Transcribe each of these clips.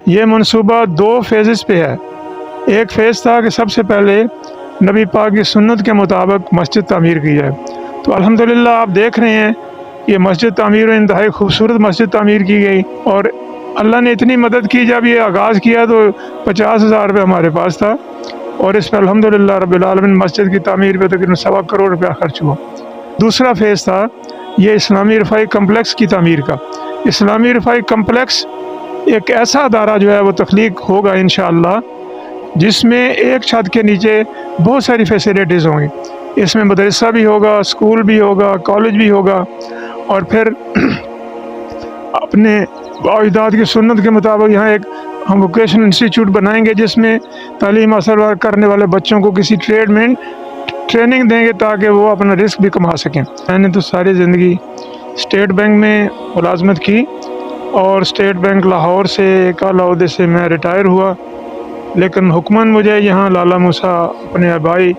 یہ منصوبہ 2 فیزز پہ ہے۔ ایک فیز تھا کہ سب سے پہلے نبی پاک کی سنت کے مطابق مسجد تعمیر کی جائے، تو الحمدللہ آپ دیکھ رہے ہیں یہ مسجد تعمیر انتہائی خوبصورت مسجد تعمیر کی گئی، اور اللہ نے اتنی مدد کی، جب یہ آغاز کیا تو 50,000 روپے ہمارے پاس تھا، اور اس پہ الحمدللہ رب العالمین مسجد کی تعمیر پہ تقریباً 1.25 کروڑ روپیہ خرچ ہوا۔ دوسرا فیز تھا یہ اسلامی رفاہی کمپلیکس کی تعمیر کا۔ اسلامی رفاہی کمپلیکس ایک ایسا ادارہ جو ہے وہ تخلیق ہوگا انشاءاللہ، جس میں ایک چھت کے نیچے بہت ساری فیسیلیٹیز ہوں گی۔ اس میں مدرسہ بھی ہوگا، اسکول بھی ہوگا، کالج بھی ہوگا، اور پھر اپنے اجداد کی سنت کے مطابق یہاں ایک ہم ووکیشنل انسٹیٹیوٹ بنائیں گے، جس میں تعلیم حاصل کرنے والے بچوں کو کسی ٹریڈ میں ٹریننگ دیں گے تاکہ وہ اپنا رزق بھی کما سکیں۔ میں نے تو ساری زندگی اسٹیٹ بینک میں ملازمت کی، اور اسٹیٹ بینک لاہور سے ایک اعلیٰ عہدے سے میں ریٹائر ہوا، لیکن حکماً مجھے یہاں لالہ موسیٰ اپنے آبائی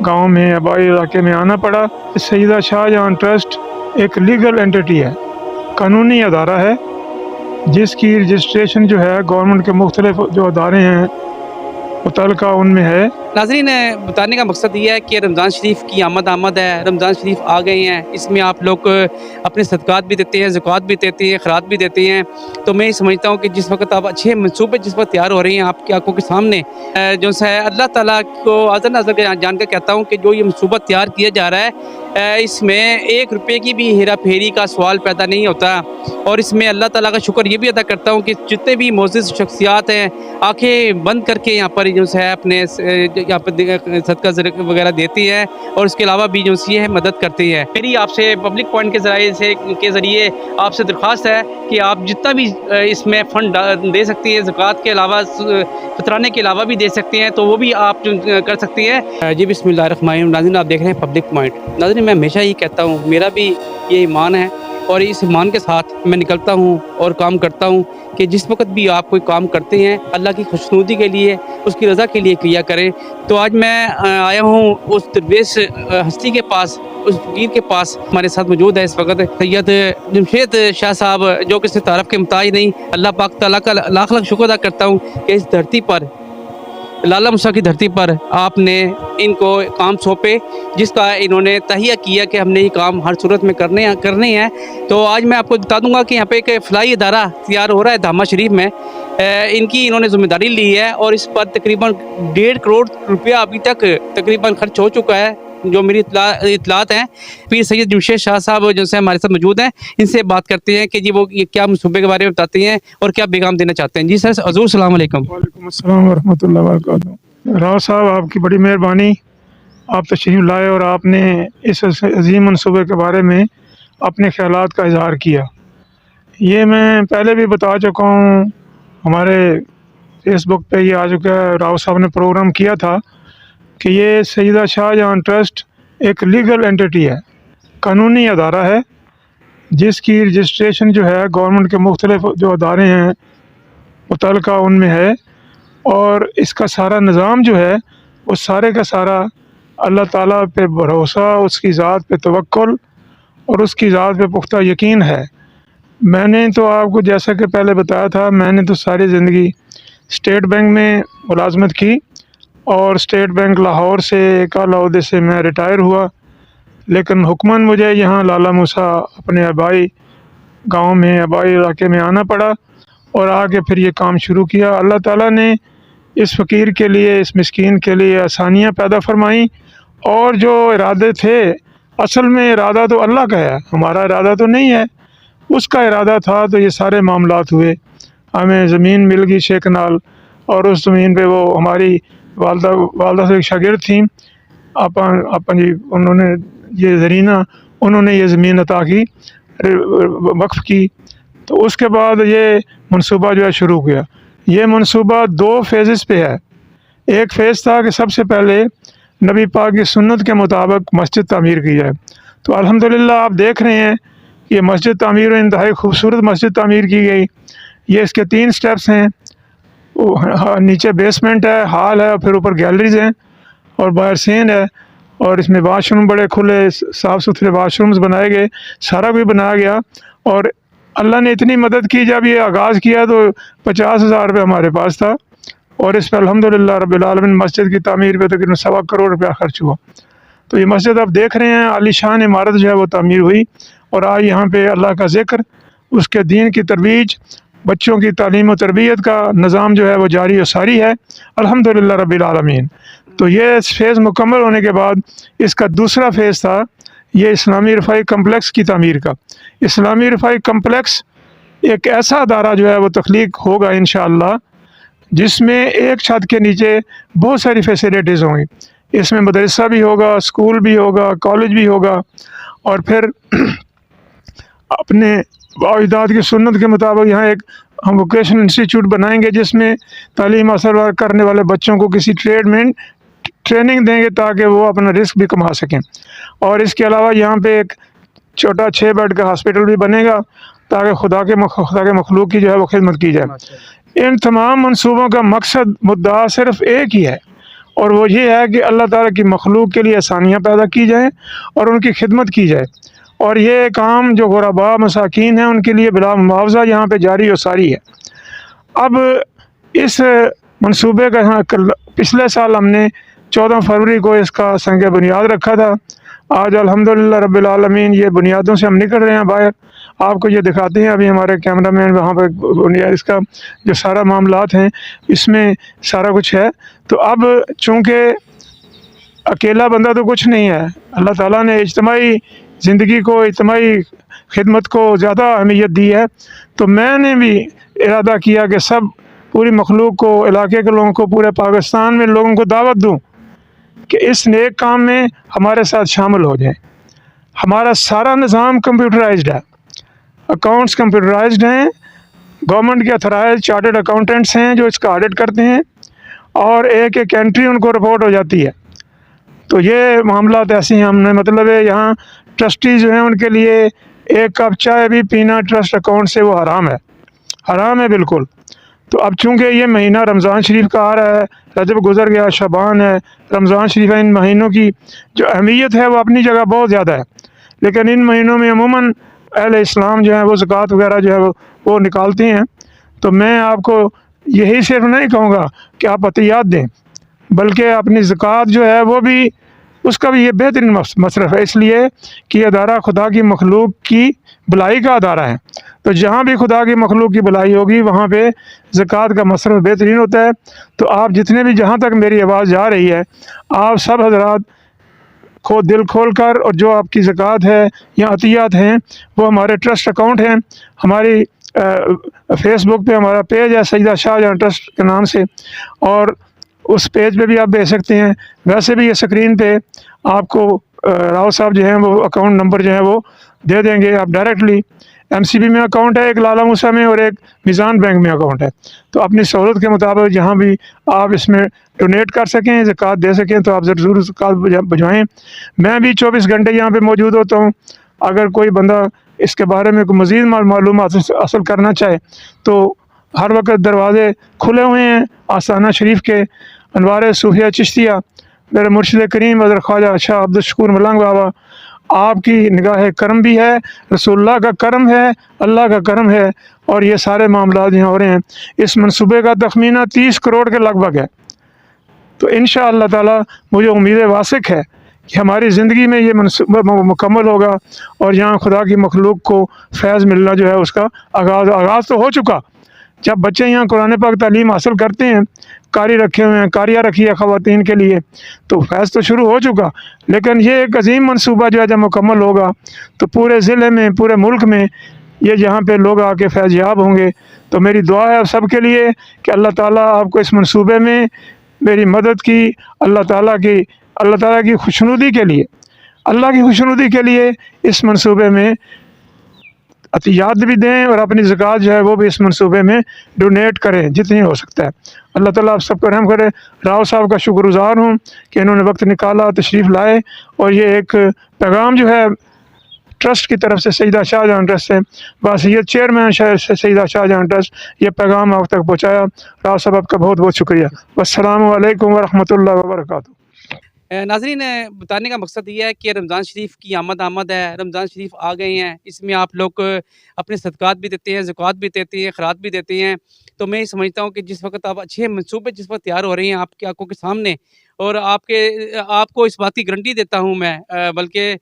گاؤں میں، آبائی علاقے میں آنا پڑا۔ سیدہ شاہ جہاں ٹرسٹ ایک لیگل اینٹیٹی ہے، قانونی ادارہ ہے، جس کی رجسٹریشن جو ہے گورنمنٹ کے مختلف جو ادارے ہیں متعلقہ ان میں ہے۔ ناظرین، بتانے کا مقصد یہ ہے کہ رمضان شریف کی آمد ہے، رمضان شریف آ گئے ہیں، اس میں آپ لوگ اپنے صدقات بھی دیتے ہیں، زکوٰۃ بھی دیتے ہیں، خیرات بھی دیتے ہیں۔ تو میں یہ سمجھتا ہوں کہ جس وقت آپ اچھے منصوبے جس وقت تیار ہو رہے ہیں آپ کی آنکھوں کے سامنے، جو ہے اللہ تعالیٰ کو حاضر ناظر جان کر کہتا ہوں کہ جو یہ منصوبہ تیار کیا جا رہا ہے، اس میں 1 روپے کی بھی ہیرا پھیری کا سوال پیدا نہیں ہوتا، اور اس میں اللہ تعالیٰ کا شکر یہ بھی ادا کرتا ہوں کہ جتنے بھی معزز شخصیات ہیں آنکھیں بند کر کے یہاں پر جو ہے اپنے یہاں پر صدقہ وغیرہ دیتی ہے، اور اس کے علاوہ بھی جو ہے مدد کرتی ہے۔ میری آپ سے پبلک پوائنٹ کے ذریعے آپ سے درخواست ہے کہ آپ جتنا بھی اس میں فنڈ دے سکتی ہیں، زکوٰۃ کے علاوہ فطرانے کے علاوہ بھی دے سکتے ہیں، تو وہ بھی آپ کر سکتی ہیں۔ جی بسم اللہ الرحمن الرحیم۔ ناظرین، آپ دیکھ رہے ہیں پبلک پوائنٹ۔ ناظرین، میں ہمیشہ یہ کہتا ہوں، میرا بھی یہ ایمان ہے، اور اس ایمان کے ساتھ میں نکلتا ہوں اور کام کرتا ہوں کہ جس وقت بھی آپ کوئی کام کرتے ہیں اللہ کی خوشنودی کے لیے، اس کی رضا کے لیے کیا کریں۔ تو آج میں آیا ہوں اس درویش ہستی کے پاس، اس فقیر کے پاس، ہمارے ساتھ موجود ہے اس وقت سید جمشید شاہ صاحب، جو کسی تعارف کے محتاج نہیں۔ اللہ پاک تعالیٰ کا لاکھ لاکھ شکر ادا کرتا ہوں کہ اس دھرتی پر، لالہ موسیٰ کی دھرتی پر آپ نے ان کو کام سونپے، جس کا انہوں نے تہیہ کیا کہ ہم نے یہ کام ہر صورت میں کرنے ہیں۔ تو آج میں آپ کو بتا دوں گا کہ یہاں پہ ایک فلاحی ادارہ تیار ہو رہا ہے دھاما شریف میں، ان کی انہوں نے ذمہ داری لی ہے، اور اس پر تقریباً 1.5 کروڑ روپیہ ابھی تک تقریباً خرچ ہو چکا ہے، جو میری اطلاعات ہیں۔ پھر سید جمشید شاہ صاحب جو سے ہمارے ساتھ موجود ہیں، ان سے بات کرتے ہیں کہ جی وہ یہ کیا منصوبے کے بارے میں بتاتے ہیں اور کیا پیغام دینا چاہتے ہیں۔ جی سر، حضور السلام علیکم۔ وعلیکم السلام ورحمۃ اللہ وبرکاتہ۔ راؤ صاحب، آپ کی بڑی مہربانی، آپ تشریف لائے اور آپ نے اس عظیم منصوبے کے بارے میں اپنے خیالات کا اظہار کیا۔ یہ میں پہلے بھی بتا چکا ہوں، ہمارے فیس بک پہ یہ آ چکا ہے، راؤ صاحب نے پروگرام کیا تھا کہ یہ سیدہ شاہ جہاں ٹرسٹ ایک لیگل اینٹیٹی ہے، قانونی ادارہ ہے، جس کی رجسٹریشن جو ہے گورنمنٹ کے مختلف جو ادارے ہیں متعلقہ ان میں ہے، اور اس کا سارا نظام جو ہے وہ سارے کا سارا اللہ تعالیٰ پہ بھروسہ، اس کی ذات پہ توکل اور اس کی ذات پہ پختہ یقین ہے۔ میں نے تو آپ کو جیسا کہ پہلے بتایا تھا، میں نے تو ساری زندگی اسٹیٹ بینک میں ملازمت کی، اور اسٹیٹ بینک لاہور سے ایک اعلیٰ عہدے سے میں ریٹائر ہوا، لیکن حکماً مجھے یہاں لالہ موسیٰ اپنے آبائی گاؤں میں، آبائی علاقے میں آنا پڑا، اور آگے پھر یہ کام شروع کیا۔ اللہ تعالیٰ نے اس فقیر کے لیے، اس مسکین کے لیے آسانیاں پیدا فرمائیں، اور جو ارادے تھے، اصل میں ارادہ تو اللہ کا ہے، ہمارا ارادہ تو نہیں ہے، اس کا ارادہ تھا، تو یہ سارے معاملات ہوئے۔ ہمیں زمین مل گئی شیخنال، اور اس زمین پہ وہ ہماری والدہ سے ایک شاگرد تھیں، جی، انہوں نے یہ زرینہ، انہوں نے یہ زمین عطا کی، وقف کی۔ تو اس کے بعد یہ منصوبہ جو ہے شروع کیا۔ یہ منصوبہ 2 فیزز پہ ہے۔ ایک فیز تھا کہ سب سے پہلے نبی پاک کی سنت کے مطابق مسجد تعمیر کی جائے، تو الحمدللہ آپ دیکھ رہے ہیں یہ مسجد تعمیر انتہائی خوبصورت مسجد تعمیر کی گئی۔ یہ اس کے 3 سٹیپس ہیں، نیچے بیسمنٹ ہے، ہال ہے، اور پھر اوپر گیلریز ہیں، اور باہر سین ہے، اور اس میں واش روم بڑے کھلے صاف ستھرے واش رومز بنائے گئے، سارا بھی بنایا گیا، اور अल्लाह ने इतनी मदद की, जब ये आगाज़ किया तो 50,000 रुपये हमारे पास था और इस पर अल्हम्दुलिल्लाह रब्बिल आलमीन मस्जिद की तामीर पे तकरीबन 1.25 करोड़ रुपया खर्च हुआ। तो ये मस्जिद आप देख रहे हैं, आलीशान इमारत जो है वो तामीर हुई और आज यहाँ पे अल्लाह का ज़िक्र, उसके दीन की तरवीज, बच्चों की तालीम और तरबियत का निज़ाम जो है वो जारी और सारी है अल्हम्दुलिल्लाह रब्बिल आलमीन। तो ये फ़ेज़ मुकम्मल होने के बाद इसका दूसरा फ़ेज़ था ये इस्लामी रफ़ाई कम्प्लेक्स की तामीर का। इस्लामी रफ़ाई कम्प्लेक्स एक ऐसा अदारा जो है वो तख्लीक होगा इंशाअल्लाह, जिसमें एक छत के नीचे बहुत सारी फैसिलिटीज़ होंगी। इसमें मदरसा भी होगा, स्कूल भी होगा, कॉलेज भी होगा और फिर अपने अजदाद की सुन्नत के मुताबिक यहाँ एक हम वोकेशनल इंस्टीट्यूट बनाएंगे, जिसमें तालीम हासिल करने वाले बच्चों को किसी ट्रेड में ट्रेनिंग देंगे ताकि वो अपना रिस्क भी कमा सकें। और इसके अलावा यहाँ पे एक छोटा 6 बेड का हॉस्पिटल भी बनेगा ताकि खुदा के मखलूक की जो है वो खिदमत की जाए। इन तमाम मंसूबों का मकसद, मुद्दा सिर्फ़ एक ही है और वो ये है कि अल्लाह ताला की मखलूक के लिए आसानियाँ पैदा की जाएँ और उनकी खिदमत की जाए। और ये काम जो गुरबा मसाकीन हैं उनके लिए बिला मुआवजा यहाँ पे जारी और सारी है। अब इस मंसूबे का यहाँ पिछले साल हमने 14 फरवरी को इसका संग बुनियाद रखा था। आज अल्हम्दुलिल्लाह रब्बिल आलमीन ये बुनियादों से हम निकल रहे हैं बाहर। आपको ये दिखाते हैं, अभी हमारे कैमरामैन वहाँ पर बुनियाद इसका जो सारा मामलात हैं इसमें सारा कुछ है। तो अब चूँकि अकेला बंदा तो कुछ नहीं है, अल्लाह ताला ने इज्तिमाई ज़िंदगी को, इज्तिमाई खिदमत को ज़्यादा अहमियत दी है। तो मैंने भी इरादा किया कि सब पूरी मखलूक को, इलाके के लोगों को, पूरे पाकिस्तान में लोगों को दावत दूँ कि इस नेक काम में हमारे साथ शामिल हो जाएं। हमारा सारा निज़ाम कंप्यूटराइज्ड है, अकाउंट्स कंप्यूटराइज्ड हैं, गवर्नमेंट के अथराइज चार्टर्ड अकाउंटेंट्स हैं जो इसका ऑडिट करते हैं और एक एक एंट्री उनको रिपोर्ट हो जाती है। तो ये मामलात ऐसे हैं, हमने मतलब है यहाँ ट्रस्टी जो हैं उनके लिए एक कप चाय भी पीना ट्रस्ट अकाउंट से वो हराम है बिल्कुल। तो अब चूँकि ये महीना रमज़ान शरीफ का आ रहा है, रजब गुज़र गया, शबान है, रमज़ान शरीफ है, इन महीनों की जो अहमियत है वो अपनी जगह बहुत ज़्यादा है, लेकिन इन महीनों में अमूमन अहले इस्लाम जो है वो ज़कात वगैरह जो है वो निकालते हैं। तो मैं आपको यही सिर्फ नहीं कहूँगा कि आप अतियात दें, बल्कि अपनी ज़कात जो है वो भी, उसका भी ये बेहतरीन मसरफ़ है, इसलिए कि अदारा खुदा की मखलूक की भलाई का अदारा है। तो जहाँ भी खुदा की मखलूक की भलाई होगी वहाँ पे ज़कात का मसरफ़ बेहतरीन होता है। तो आप जितने भी, जहाँ तक मेरी आवाज़ जा रही है, आप सब हज़रात को दिल खोल कर, और जो आपकी ज़कात है या अतियात हैं वो हमारे ट्रस्ट अकाउंट हैं, हमारी फेसबुक पे हमारा पेज है सईदा शाहजहां ट्रस्ट के नाम से, और उस पेज पे भी आप भेज सकते हैं। वैसे भी ये स्क्रीन पे आपको राव साहब जो हैं वो अकाउंट नंबर जो है वो दे देंगे। आप डायरेक्टली MCB में अकाउंट है, एक लाला मूसा में और एक मीज़ान बैंक में अकाउंट है। तो अपनी सहूलत के मुताबिक जहाँ भी आप इसमें डोनेट कर सकें, ज़कात दे सकें, तो आप ज़रूर ज़कात भिजवाएँ। मैं भी 24 घंटे यहाँ पे मौजूद होता हूँ। अगर कोई बंदा इसके बारे में कोई मज़ीद मालूमात हासिल करना चाहे तो हर वक्त दरवाज़े खुले हुए हैं। आस्थाना शरीफ के अनवार सूफिया चिश्तिया, मेरे मुर्शिद करीम हज़रत ख्वाजा शाह अब्दुल शकूर मलंग बाबा, आपकी निगाह करम भी है, रसूलुल्लाह का करम है, अल्लाह का करम है, और ये सारे मामलात यहाँ हो रहे हैं। इस मनसूबे का तखमीना 30 करोड़ के लगभग है। तो इंशाअल्लाह ताला मुझे उम्मीद वासिक है कि हमारी ज़िंदगी में ये मनसूबा मुकम्मल होगा और यहाँ खुदा की मखलूक को फैज़ मिलना जो है उसका आगाज़ तो हो चुका। जब बच्चे यहाँ कुरान पाक तालीम हासिल करते हैं, कारी रखे हुए हैं, कारिया रखी है ख़वातीन के लिए, तो फैज़ तो शुरू हो चुका, लेकिन ये एक अजीम मनसूबा जो है जब मुकम्मल होगा तो पूरे ज़िले में, पूरे मुल्क में ये जहाँ पे लोग आके फैज़ याब होंगे। तो मेरी दुआ है आप सब के लिए कि अल्लाह ताला आपको इस मनसूबे में मेरी मदद की, अल्लाह ताला की खुशनुदी के लिए, अल्लाह की खुशनुदी के लिए इस मनसूबे में अतियात भी दें और अपनी ज़कात जो है वो भी इस मनसूबे में डोनेट करें जितनी हो सकता है। अल्लाह ताला आप सबको रहम करे। राव साहब का शुक्रगुज़ार हूँ कि इन्होंने वक्त निकाला, तशरीफ़ लाए, और ये एक पैगाम जो है ट्रस्ट की तरफ से, सईदा शाहजहां ट्रस्ट से, बासियत चेयरमैन सईदा शाहजहां ट्रस्ट, ये पैगाम आप तक पहुँचाया। राव साहब आपका बहुत बहुत शुक्रिया। वस्सलामु अलैकुम वरहमतुल्लाहि वबरकातुहू। नाज़रीन, बताने का मकसद ये है कि रमज़ान शरीफ की आमद है, रमज़ान शरीफ आ गए हैं, इसमें आप लोग अपने सदक़ात भी देते हैं, ज़कात भी देते हैं, खैरात भी देते हैं। तो मैं ये समझता हूँ कि जिस वक़्त आप अच्छे मंसूबे जिस वक़्त तैयार हो रहे हैं आपकी आँखों के सामने, और आपको इस बात की गारंटी देता हूँ मैं, बल्कि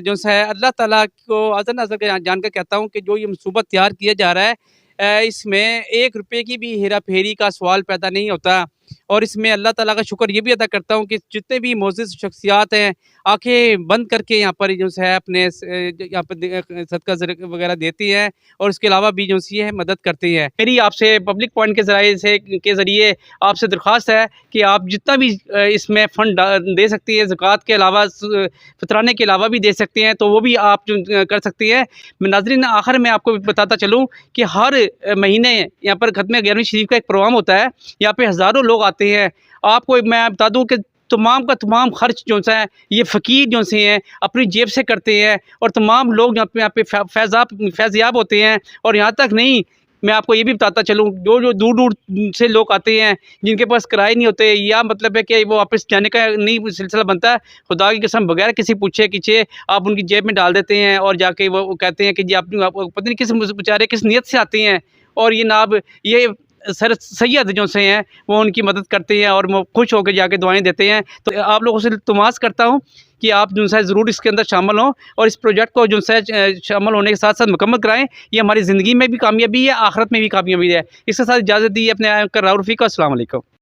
जो है अल्लाह ताला को अज़र नज़र के जान कर कहता हूँ कि जो ये मंसूबा तैयार किया जा रहा है, इसमें 1 रुपए की भी हेरा-फेरी का सवाल पैदा नहीं होता। और इसमें अल्लाह ताला का शुक्र ये भी अदा करता हूँ कि जितने भी मोअज़्ज़िज़ शख्सियात हैं, आँखें बंद करके यहाँ पर जो है अपने यहाँ पर सदका वगैरह देती हैं, और इसके अलावा भी जो सी है मदद करती हैं। मेरी आपसे पब्लिक पॉइंट के ज़रिए आपसे दरख्वास्त है कि आप जितना भी इसमें फ़ंड दे सकती हैं, ज़कात के अलावा फितराने के अलावा भी दे सकते हैं, तो वो भी आप जो कर सकती हैं। नाज़रीन, आखिर में आपको बताता चलूँ कि हर महीने यहाँ पर ख़त्म 11वीं शरीफ का एक प्रोग्राम होता है। यहाँ पे हज़ारों लोग आते हैं। आपको मैं बता दूँ कि तमाम का तमाम खर्च जो सा है ये फ़कीर जो से हैं अपनी जेब से करते हैं, और तमाम लोग यहाँ पे फैज़याब होते हैं। और यहाँ तक नहीं, मैं आपको ये भी बताता चलूँ, जो दूर-दूर से लोग आते हैं, जिनके पास किराए नहीं होते, या मतलब है कि वो वापस जाने का नहीं सिलसिला बनता है, खुदा की कसम बगैर किसी पूछे-किछे आप उनकी जेब में डाल देते हैं, और जाके वो कहते हैं कि जी आप पता नहीं किस बेचारे किस नीयत से आते हैं, और ये जनाब ये सर सैयद जो से हैं वो उनकी मदद करते हैं, और वो खुश होकर जाके दुआएं देते हैं। तो आप लोगों से इल्तिमास करता हूँ कि आप जो है ज़रूर इसके अंदर शामिल हों, और इस प्रोजेक्ट को जो है शामिल होने के साथ साथ मुकम्मल कराएं। ये हमारी ज़िंदगी में भी कामयाबी है, आखिरत में भी कामयाबी है। इसके साथ इजाज़त दी अपने राउल रफ़ीक को। अस्सलाम वालेकुम।